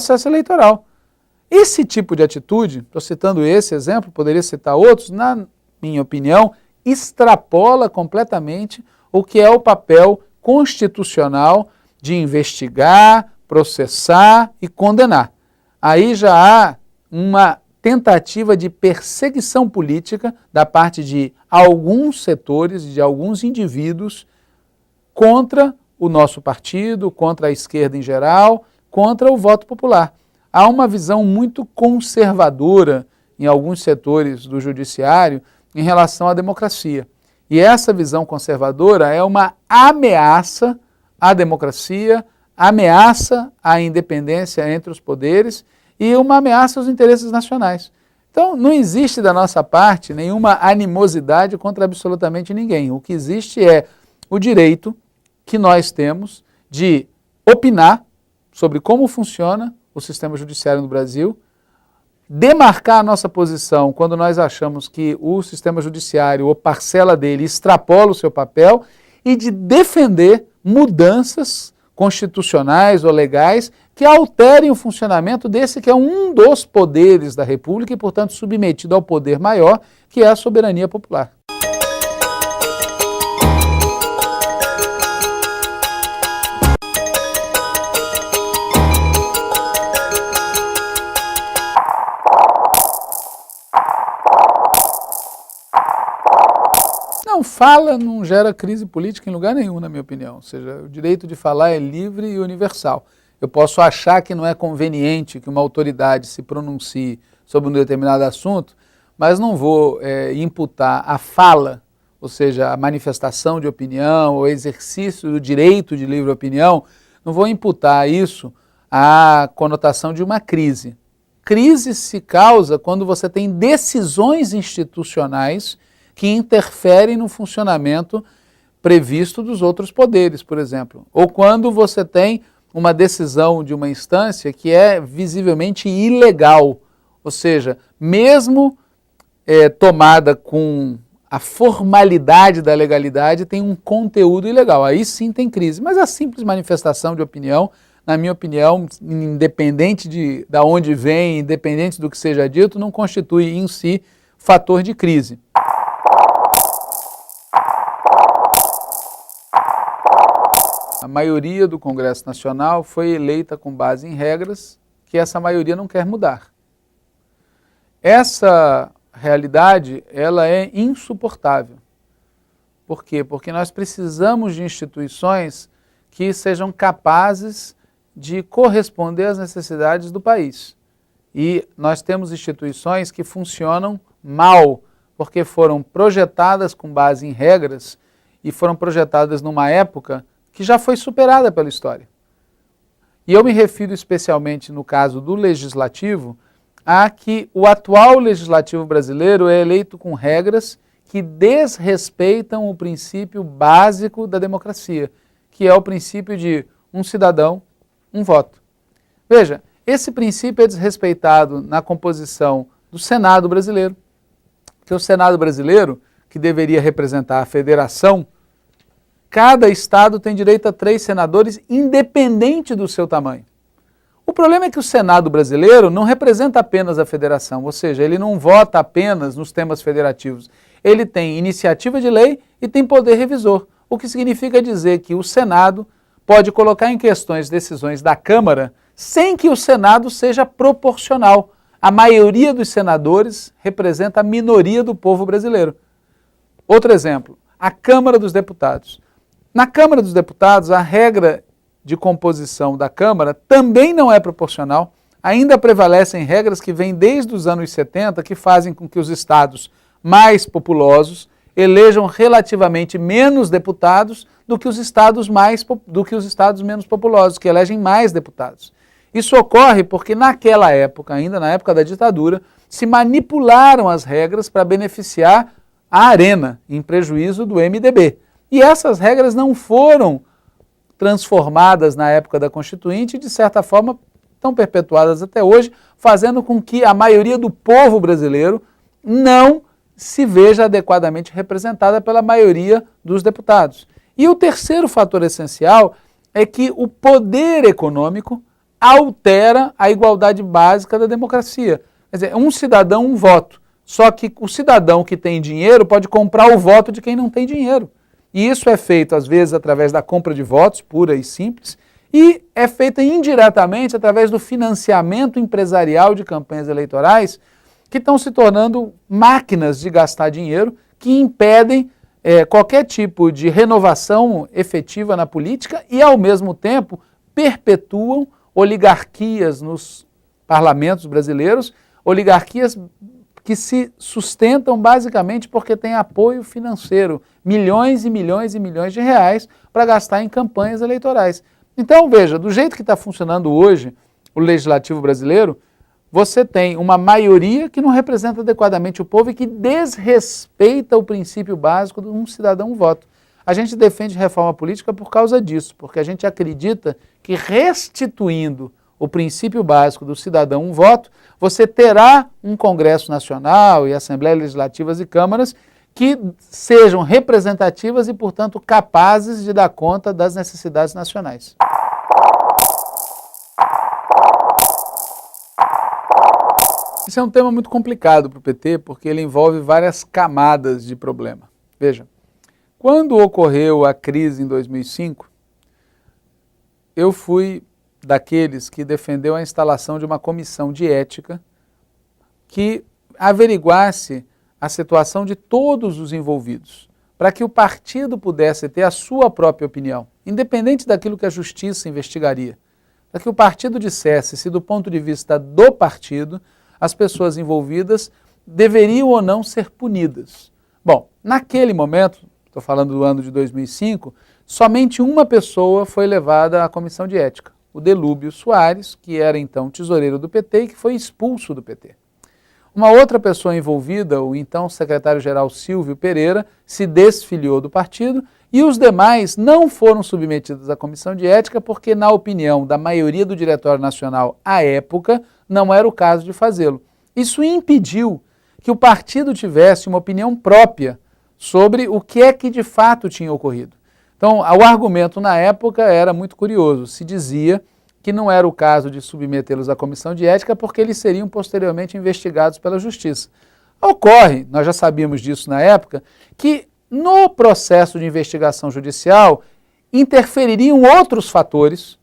processo eleitoral. Esse tipo de atitude, estou citando esse exemplo, poderia citar outros, na minha opinião, extrapola completamente o que é o papel constitucional de investigar, processar e condenar. Aí já há uma tentativa de perseguição política da parte de alguns setores, de alguns indivíduos, contra o nosso partido, contra a esquerda em geral, contra o voto popular. Há uma visão muito conservadora em alguns setores do judiciário em relação à democracia. E essa visão conservadora é uma ameaça à democracia, ameaça à independência entre os poderes e uma ameaça aos interesses nacionais. Então, não existe da nossa parte nenhuma animosidade contra absolutamente ninguém. O que existe é o direito que nós temos de opinar sobre como funciona o sistema judiciário no Brasil, demarcar a nossa posição quando nós achamos que o sistema judiciário ou parcela dele extrapola o seu papel e de defender mudanças constitucionais ou legais que alterem o funcionamento desse que é um dos poderes da República e, portanto, submetido ao poder maior, que é a soberania popular. Não, fala não gera crise política em lugar nenhum, na minha opinião. Ou seja, o direito de falar é livre e universal. Eu posso achar que não é conveniente que uma autoridade se pronuncie sobre um determinado assunto, mas não vou imputar a fala, ou seja, a manifestação de opinião, o exercício do direito de livre opinião, não vou imputar isso à conotação de uma crise. Crise se causa quando você tem decisões institucionais que interferem no funcionamento previsto dos outros poderes, por exemplo. Ou quando você tem uma decisão de uma instância que é visivelmente ilegal, ou seja, mesmo tomada com a formalidade da legalidade, tem um conteúdo ilegal. Aí sim tem crise, mas a simples manifestação de opinião, na minha opinião, independente de onde vem, independente do que seja dito, não constitui em si fator de crise. A maioria do Congresso Nacional foi eleita com base em regras que essa maioria não quer mudar. Essa realidade, ela é insuportável. Por quê? Porque nós precisamos de instituições que sejam capazes de corresponder às necessidades do país. E nós temos instituições que funcionam mal, porque foram projetadas com base em regras e foram projetadas numa época que já foi superada pela história. E eu me refiro especialmente, no caso do Legislativo, a que o atual Legislativo brasileiro é eleito com regras que desrespeitam o princípio básico da democracia, que é o princípio de um cidadão, um voto. Veja, esse princípio é desrespeitado na composição do Senado brasileiro, porque o Senado brasileiro, que deveria representar a federação, cada estado tem direito a 3 senadores, independente do seu tamanho. O problema é que o Senado brasileiro não representa apenas a federação, ou seja, ele não vota apenas nos temas federativos. Ele tem iniciativa de lei e tem poder revisor, o que significa dizer que o Senado pode colocar em questões decisões da Câmara sem que o Senado seja proporcional. A maioria dos senadores representa a minoria do povo brasileiro. Outro exemplo, a Câmara dos Deputados. Na Câmara dos Deputados, a regra de composição da Câmara também não é proporcional. Ainda prevalecem regras que vêm desde os anos 70, que fazem com que os estados mais populosos elejam relativamente menos deputados do que os estados menos populosos, que elegem mais deputados. Isso ocorre porque naquela época, ainda na época da ditadura, se manipularam as regras para beneficiar a Arena, em prejuízo do MDB. E essas regras não foram transformadas na época da Constituinte e, de certa forma, estão perpetuadas até hoje, fazendo com que a maioria do povo brasileiro não se veja adequadamente representada pela maioria dos deputados. E o terceiro fator essencial é que o poder econômico altera a igualdade básica da democracia. Quer dizer, um cidadão, um voto. Só que o cidadão que tem dinheiro pode comprar o voto de quem não tem dinheiro. E isso é feito, às vezes, através da compra de votos, pura e simples, e é feita indiretamente através do financiamento empresarial de campanhas eleitorais, que estão se tornando máquinas de gastar dinheiro, que impedem qualquer tipo de renovação efetiva na política e, ao mesmo tempo, perpetuam oligarquias nos parlamentos brasileiros, oligarquias que se sustentam basicamente porque têm apoio financeiro, milhões e milhões e milhões de reais para gastar em campanhas eleitorais. Então, veja, do jeito que está funcionando hoje o legislativo brasileiro, você tem uma maioria que não representa adequadamente o povo e que desrespeita o princípio básico de um cidadão um voto. A gente defende reforma política por causa disso, porque a gente acredita que restituindo o princípio básico do cidadão um voto, você terá um Congresso Nacional e Assembleias Legislativas e câmaras que sejam representativas e, portanto, capazes de dar conta das necessidades nacionais. Esse é um tema muito complicado para o PT, porque ele envolve várias camadas de problema. Veja, quando ocorreu a crise em 2005, eu fui daqueles que defendeu a instalação de uma comissão de ética que averiguasse a situação de todos os envolvidos, para que o partido pudesse ter a sua própria opinião, independente daquilo que a justiça investigaria, para que o partido dissesse se do ponto de vista do partido as pessoas envolvidas deveriam ou não ser punidas. Bom, naquele momento, estou falando do ano de 2005, somente uma pessoa foi levada à comissão de ética, o Delúbio Soares, que era então tesoureiro do PT e que foi expulso do PT. Uma outra pessoa envolvida, o então secretário-geral Silvio Pereira, se desfiliou do partido e os demais não foram submetidos à comissão de ética porque, na opinião da maioria do Diretório Nacional à época, não era o caso de fazê-lo. Isso impediu que o partido tivesse uma opinião própria sobre o que é que de fato tinha ocorrido. Então, o argumento na época era muito curioso. Se dizia que não era o caso de submetê-los à comissão de ética porque eles seriam posteriormente investigados pela justiça. Ocorre, nós já sabíamos disso na época, que no processo de investigação judicial interfeririam outros fatores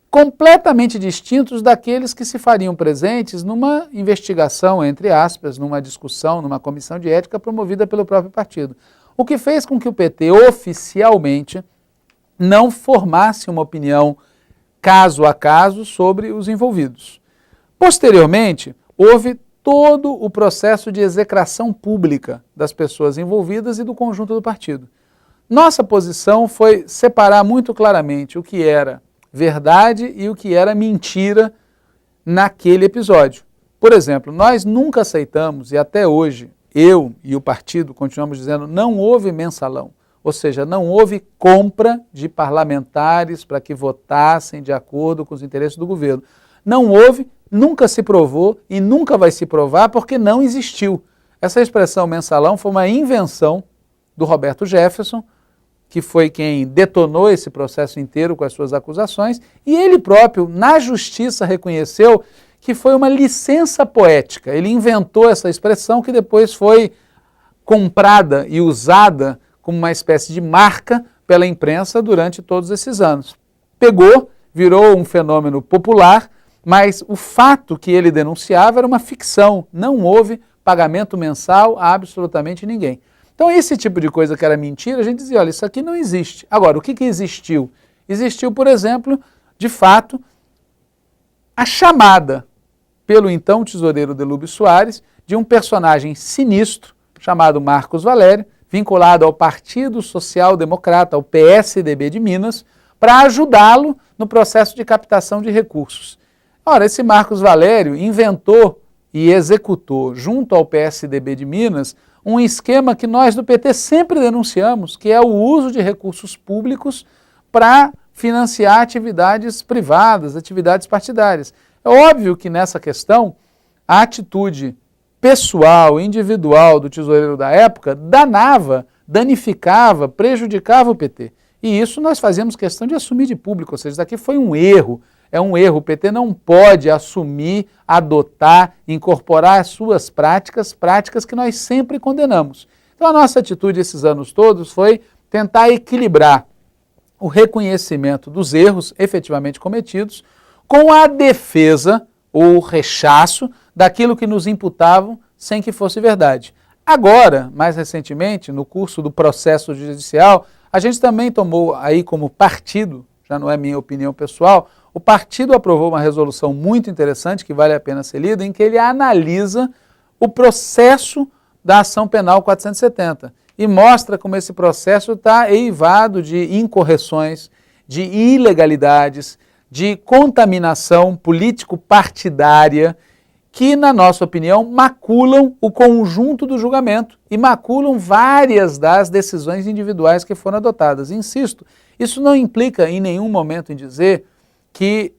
completamente distintos daqueles que se fariam presentes numa investigação, entre aspas, numa discussão, numa comissão de ética promovida pelo próprio partido. O que fez com que o PT oficialmente não formasse uma opinião caso a caso sobre os envolvidos. Posteriormente, houve todo o processo de execração pública das pessoas envolvidas e do conjunto do partido. Nossa posição foi separar muito claramente o que era verdade e o que era mentira naquele episódio. Por exemplo, nós nunca aceitamos, e até hoje eu e o partido continuamos dizendo, não houve mensalão. Ou seja, não houve compra de parlamentares para que votassem de acordo com os interesses do governo. Não houve, nunca se provou e nunca vai se provar porque não existiu. Essa expressão mensalão foi uma invenção do Roberto Jefferson, que foi quem detonou esse processo inteiro com as suas acusações, e ele próprio, na justiça, reconheceu que foi uma licença poética. Ele inventou essa expressão que depois foi comprada e usada como uma espécie de marca pela imprensa durante todos esses anos. Pegou, virou um fenômeno popular, mas o fato que ele denunciava era uma ficção, não houve pagamento mensal a absolutamente ninguém. Então esse tipo de coisa que era mentira, a gente dizia, olha, isso aqui não existe. Agora, o que existiu? Existiu, por exemplo, de fato, a chamada pelo então tesoureiro Delúbio Soares de um personagem sinistro chamado Marcos Valério, vinculado ao Partido Social Democrata, ao PSDB de Minas, para ajudá-lo no processo de captação de recursos. Ora, esse Marcos Valério inventou e executou, junto ao PSDB de Minas, um esquema que nós do PT sempre denunciamos, que é o uso de recursos públicos para financiar atividades privadas, atividades partidárias. É óbvio que nessa questão, a atitude pessoal, individual do tesoureiro da época danava, danificava, prejudicava o PT. E isso nós fazíamos questão de assumir de público, ou seja, isso aqui foi um erro, é um erro. O PT não pode assumir, adotar, incorporar às suas práticas que nós sempre condenamos. Então a nossa atitude esses anos todos foi tentar equilibrar o reconhecimento dos erros efetivamente cometidos com a defesa ou rechaço daquilo que nos imputavam sem que fosse verdade. Agora, mais recentemente, no curso do processo judicial, a gente também tomou aí como partido, já não é minha opinião pessoal, o partido aprovou uma resolução muito interessante, que vale a pena ser lida, em que ele analisa o processo da ação penal 470 e mostra como esse processo está eivado de incorreções, de ilegalidades, de contaminação político-partidária, que, na nossa opinião, maculam o conjunto do julgamento e maculam várias das decisões individuais que foram adotadas. Insisto, isso não implica em nenhum momento em dizer que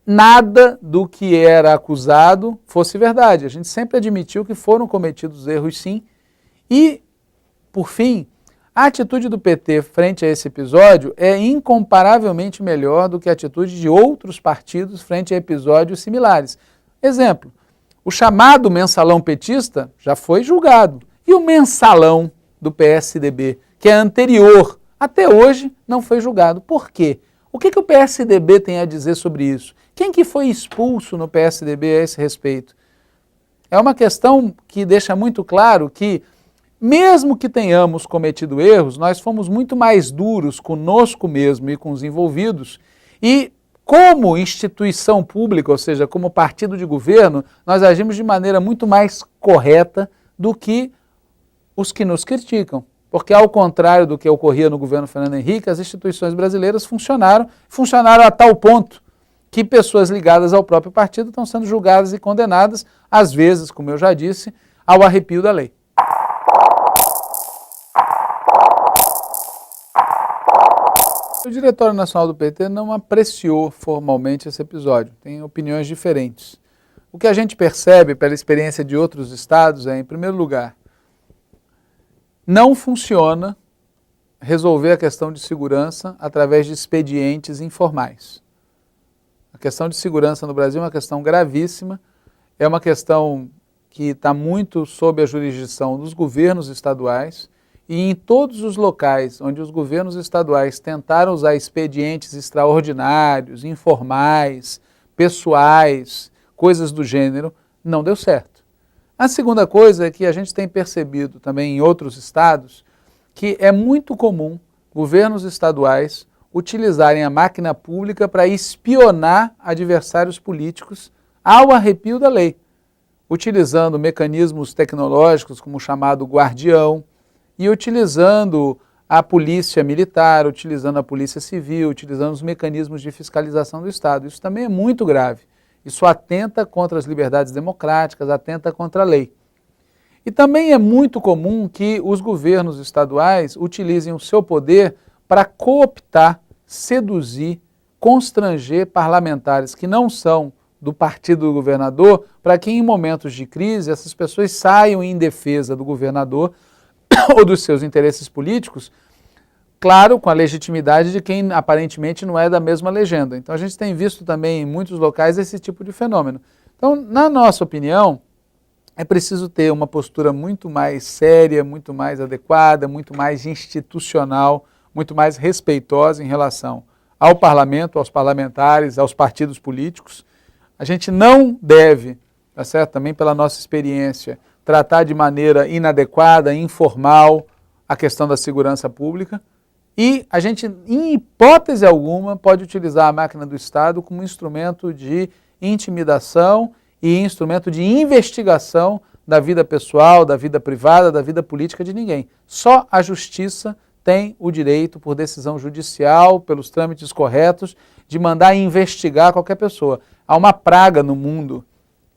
nada do que era acusado fosse verdade. A gente sempre admitiu que foram cometidos erros, sim. E, por fim, a atitude do PT frente a esse episódio é incomparavelmente melhor do que a atitude de outros partidos frente a episódios similares. Exemplo, o chamado mensalão petista já foi julgado. E o mensalão do PSDB, que é anterior, até hoje não foi julgado. Por quê? O que o PSDB tem a dizer sobre isso? Quem que foi expulso no PSDB a esse respeito? É uma questão que deixa muito claro que, mesmo que tenhamos cometido erros, nós fomos muito mais duros conosco mesmo e com os envolvidos e, como instituição pública, ou seja, como partido de governo, nós agimos de maneira muito mais correta do que os que nos criticam. Porque, ao contrário do que ocorria no governo Fernando Henrique, as instituições brasileiras funcionaram a tal ponto que pessoas ligadas ao próprio partido estão sendo julgadas e condenadas, às vezes, como eu já disse, ao arrepio da lei. O Diretório Nacional do PT não apreciou formalmente esse episódio, tem opiniões diferentes. O que a gente percebe pela experiência de outros estados é, em primeiro lugar, não funciona resolver a questão de segurança através de expedientes informais. A questão de segurança no Brasil é uma questão gravíssima, é uma questão que está muito sob a jurisdição dos governos estaduais, e em todos os locais onde os governos estaduais tentaram usar expedientes extraordinários, informais, pessoais, coisas do gênero, não deu certo. A segunda coisa é que a gente tem percebido também em outros estados que é muito comum governos estaduais utilizarem a máquina pública para espionar adversários políticos ao arrepio da lei, utilizando mecanismos tecnológicos como o chamado guardião, e utilizando a polícia militar, utilizando a polícia civil, utilizando os mecanismos de fiscalização do Estado. Isso também é muito grave. Isso atenta contra as liberdades democráticas, atenta contra a lei. E também é muito comum que os governos estaduais utilizem o seu poder para cooptar, seduzir, constranger parlamentares que não são do partido do governador, para que em momentos de crise essas pessoas saiam em defesa do governador ou dos seus interesses políticos, claro, com a legitimidade de quem aparentemente não é da mesma legenda. Então a gente tem visto também em muitos locais esse tipo de fenômeno. Então, na nossa opinião, é preciso ter uma postura muito mais séria, muito mais adequada, muito mais institucional, muito mais respeitosa em relação ao parlamento, aos parlamentares, aos partidos políticos. A gente não deve, tá certo? Também pela nossa experiência, tratar de maneira inadequada, informal, a questão da segurança pública. E a gente, em hipótese alguma, pode utilizar a máquina do Estado como instrumento de intimidação e instrumento de investigação da vida pessoal, da vida privada, da vida política de ninguém. Só a justiça tem o direito, por decisão judicial, pelos trâmites corretos, de mandar investigar qualquer pessoa. Há uma praga no mundo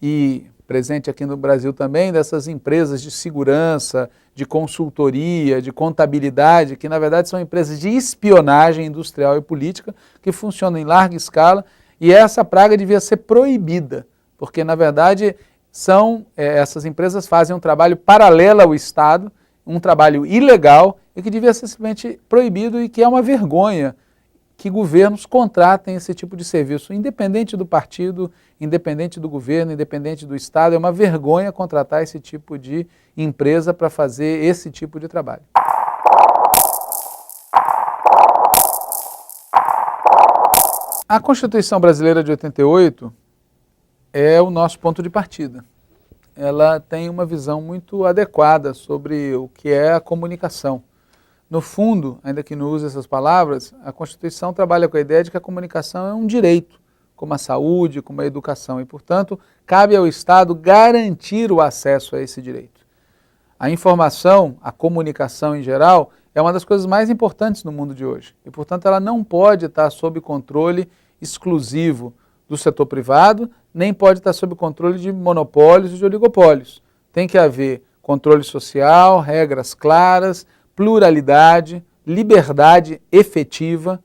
e presente aqui no Brasil também, dessas empresas de segurança, de consultoria, de contabilidade, que na verdade são empresas de espionagem industrial e política, que funcionam em larga escala, e essa praga devia ser proibida, porque na verdade essas empresas fazem um trabalho paralelo ao Estado, um trabalho ilegal, e que devia ser simplesmente proibido e que é uma vergonha que governos contratem esse tipo de serviço, independente do partido, independente do governo, independente do Estado. É uma vergonha contratar esse tipo de empresa para fazer esse tipo de trabalho. A Constituição Brasileira de 88 é o nosso ponto de partida. Ela tem uma visão muito adequada sobre o que é a comunicação. No fundo, ainda que não use essas palavras, a Constituição trabalha com a ideia de que a comunicação é um direito, como a saúde, como a educação, e, portanto, cabe ao Estado garantir o acesso a esse direito. A informação, a comunicação em geral, é uma das coisas mais importantes no mundo de hoje, e, portanto, ela não pode estar sob controle exclusivo do setor privado, nem pode estar sob controle de monopólios e de oligopólios. Tem que haver controle social, regras claras, pluralidade, liberdade efetiva.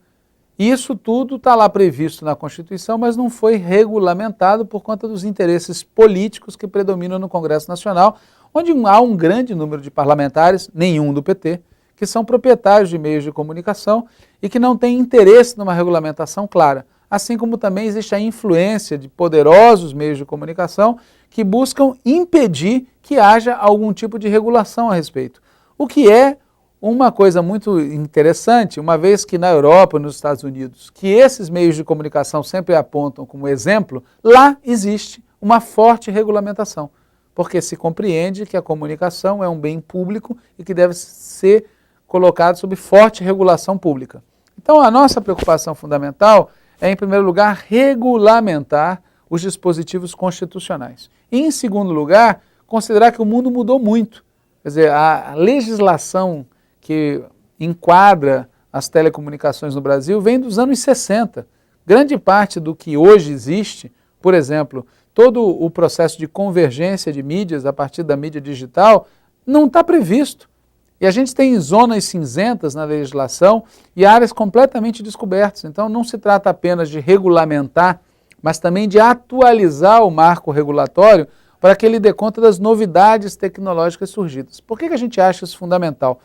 Isso tudo está lá previsto na Constituição, mas não foi regulamentado por conta dos interesses políticos que predominam no Congresso Nacional, onde há um grande número de parlamentares, nenhum do PT, que são proprietários de meios de comunicação e que não têm interesse numa regulamentação clara. Assim como também existe a influência de poderosos meios de comunicação que buscam impedir que haja algum tipo de regulação a respeito. O que é uma coisa muito interessante, uma vez que na Europa e nos Estados Unidos, que esses meios de comunicação sempre apontam como exemplo, lá existe uma forte regulamentação, porque se compreende que a comunicação é um bem público e que deve ser colocado sob forte regulação pública. Então a nossa preocupação fundamental é, em primeiro lugar, regulamentar os dispositivos constitucionais. E, em segundo lugar, considerar que o mundo mudou muito. Quer dizer, a legislação que enquadra as telecomunicações no Brasil vem dos anos 60. Grande parte do que hoje existe, por exemplo, todo o processo de convergência de mídias a partir da mídia digital, não está previsto. E a gente tem zonas cinzentas na legislação e áreas completamente descobertas. Então não se trata apenas de regulamentar, mas também de atualizar o marco regulatório para que ele dê conta das novidades tecnológicas surgidas. Por que a gente acha isso fundamental?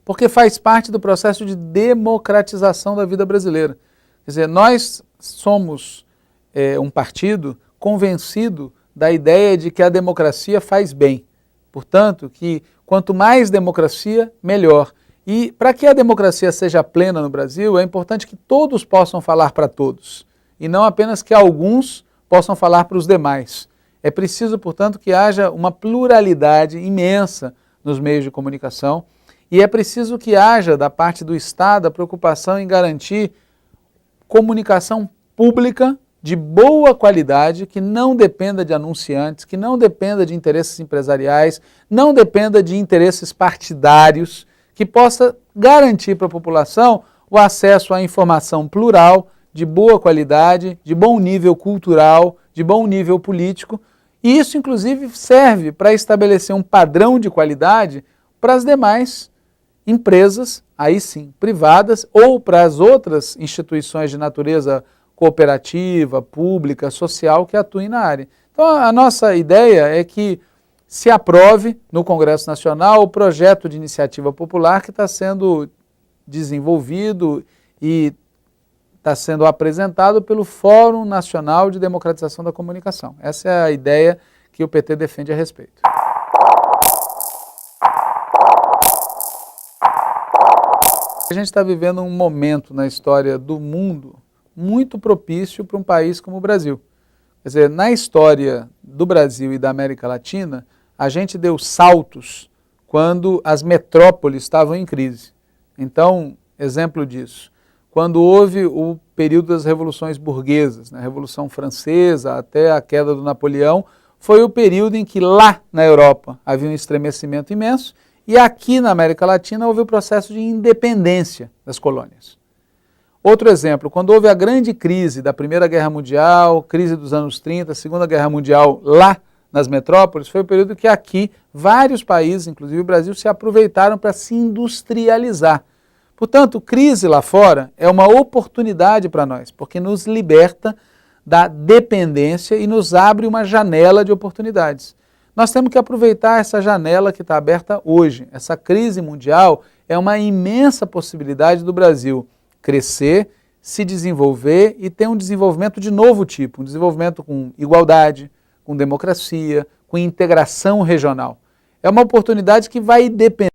Porque faz parte do processo de democratização da vida brasileira. Quer dizer, nós somos um partido convencido da ideia de que a democracia faz bem. Portanto, que quanto mais democracia, melhor. E para que a democracia seja plena no Brasil, é importante que todos possam falar para todos, e não apenas que alguns possam falar para os demais. É preciso, portanto, que haja uma pluralidade imensa nos meios de comunicação, e é preciso que haja, da parte do Estado, a preocupação em garantir comunicação pública de boa qualidade, que não dependa de anunciantes, que não dependa de interesses empresariais, não dependa de interesses partidários, que possa garantir para a população o acesso à informação plural, de boa qualidade, de bom nível cultural, de bom nível político. E isso, inclusive, serve para estabelecer um padrão de qualidade para as demais empresas, aí sim, privadas, ou para as outras instituições de natureza cooperativa, pública, social que atuem na área. Então a nossa ideia é que se aprove no Congresso Nacional o projeto de iniciativa popular que está sendo desenvolvido e está sendo apresentado pelo Fórum Nacional de Democratização da Comunicação. Essa é a ideia que o PT defende a respeito. A gente está vivendo um momento na história do mundo muito propício para um país como o Brasil. Quer dizer, na história do Brasil e da América Latina, a gente deu saltos quando as metrópoles estavam em crise. Então, exemplo disso, quando houve o período das revoluções burguesas, a Revolução Francesa até a queda do Napoleão, foi o período em que lá na Europa havia um estremecimento imenso e aqui na América Latina houve o processo de independência das colônias. Outro exemplo, quando houve a grande crise da Primeira Guerra Mundial, crise dos anos 30, Segunda Guerra Mundial lá nas metrópoles, foi o período que aqui vários países, inclusive o Brasil, se aproveitaram para se industrializar. Portanto, crise lá fora é uma oportunidade para nós, porque nos liberta da dependência e nos abre uma janela de oportunidades. Nós temos que aproveitar essa janela que está aberta hoje. Essa crise mundial é uma imensa possibilidade do Brasil crescer, se desenvolver e ter um desenvolvimento de novo tipo, um desenvolvimento com igualdade, com democracia, com integração regional. É uma oportunidade que vai depender